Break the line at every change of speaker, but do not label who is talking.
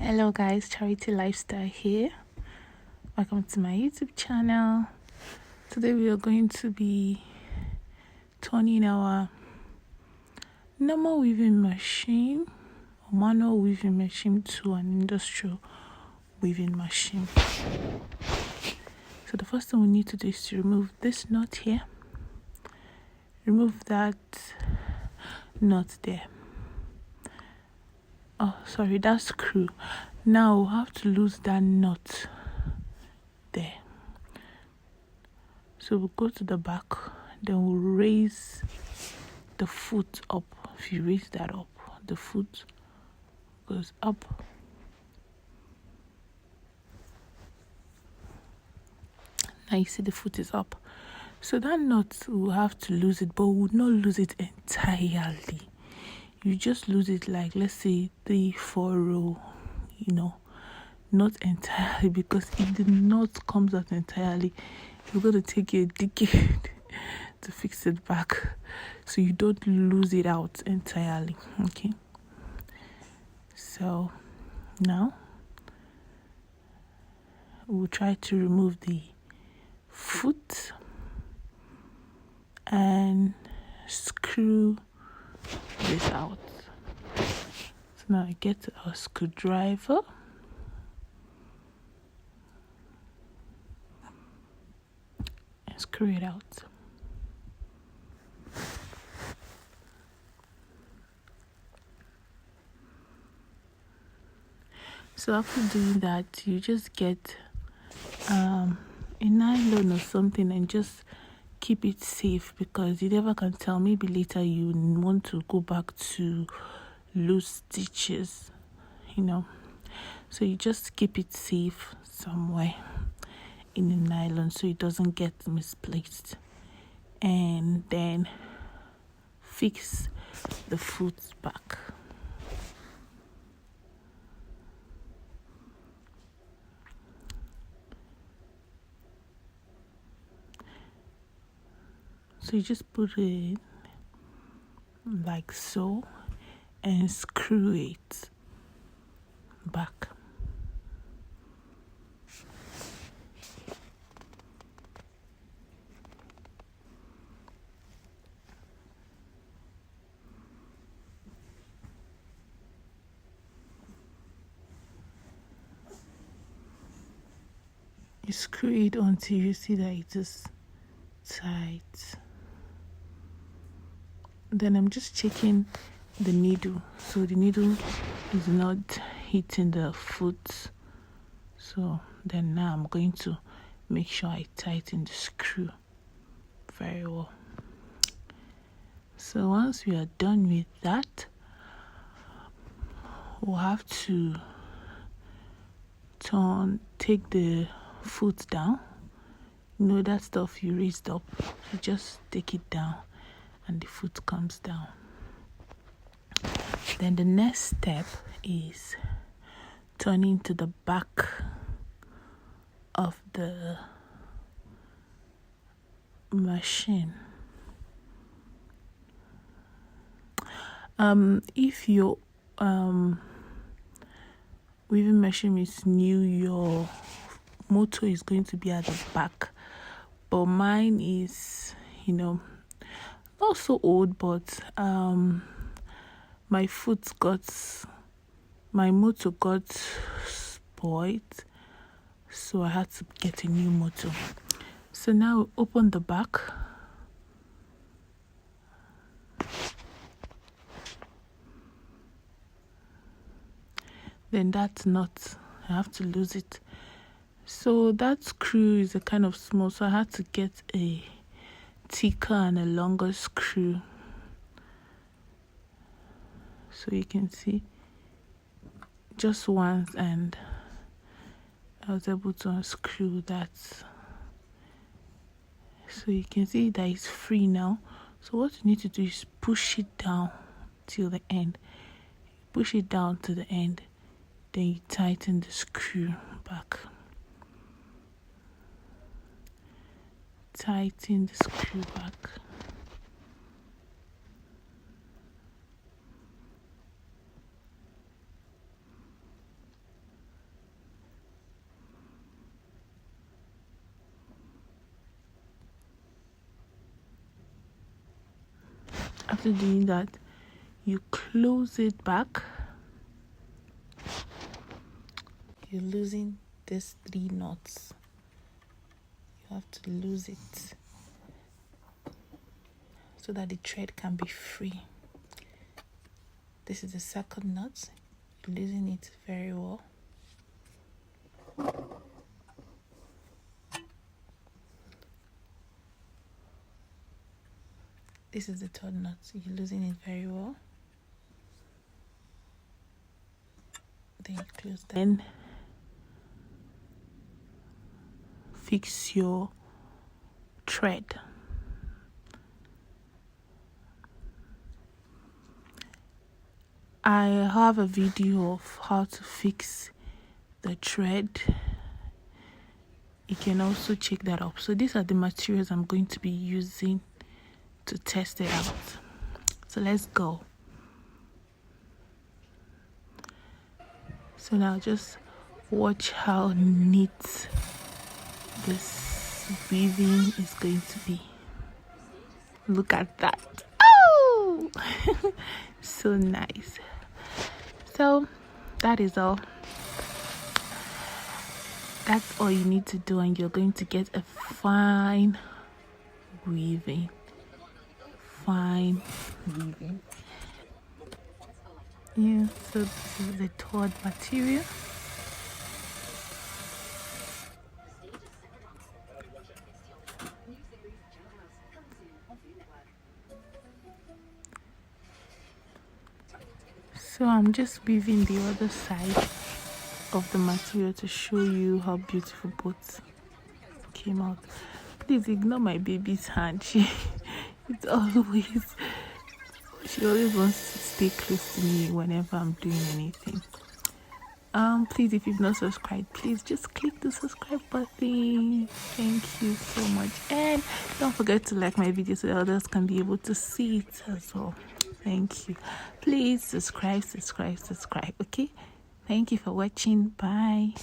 Hello guys, Charity Lifestyle here. Welcome to my YouTube channel. Today we are going to be turning our normal weaving machine or manual weaving machine to an industrial weaving machine. So the first thing we need to do is to remove this knot here. Remove that knot there. Oh, sorry, that screw. Now we'll have to lose that knot there. So we'll go to the back, then we'll raise the foot up. If you raise that up, the foot goes up. Now you see the foot is up. So that knot, we'll have to lose it, but we'll not lose it entirely. You just lose it like, let's say 3-4 row, not entirely, because if the knot comes out entirely, you're going to take you a decade to fix it back. So you don't lose it out entirely, okay? So now we'll try to remove the foot and screw this out. So now I get a screwdriver. And screw it out. So after doing that, you just get a nylon or something and just keep it safe, because you never can tell. Maybe later you want to go back to loose stitches, So you just keep it safe somewhere in the nylon so it doesn't get misplaced. And then fix the foot back. So you just put it like so and screw it back. You screw it until you see that it is tight. Then I'm just checking the needle, so the needle is not hitting the foot. So then now I'm going to make sure I tighten the screw very well. So once we are done with that, we'll have to take the foot down. That stuff you raised up, you just take it down and the foot comes down. Then the next step is turning to the back of the machine. If your weaving machine is new, your motor is going to be at the back, but mine is not so old, but my motor got spoiled, so I had to get a new motor. So now we open the back. Then that knot, I have to lose it. So that screw is a kind of small, so I had to get a thicker and a longer screw. So you can see just once, and I was able to unscrew that. So you can see that it's free now. So what you need to do is push it down till the end. Push it down to the end, then you tighten the screw back. Tighten the screw back. after doing that, you close it back. You're losing these 3 knots. You have to lose it so that the thread can be free. This is the second knot. You're losing it very well. This is the third knot. You're losing it very well. Then you close that. Then fix your thread. I have a video of how to fix the thread. You can also check that up. So these are the materials I'm going to be using to test it out. So let's go. So now just watch how neat this weaving is going to be. Look at that. Oh, so nice. So that is all. That's all you need to do, and you're going to get a fine weaving. Fine weaving. Yeah, so this is the third material. So I'm just weaving the other side of the material to show you how beautiful both came out. Please ignore my baby's hand. She always wants to stay close to me whenever I'm doing anything. Please, if you've not subscribed, please just click the subscribe button. Thank you so much, and don't forget to like my video so others can be able to see it as well. Thank you. Please subscribe. Okay, thank you for watching. Bye.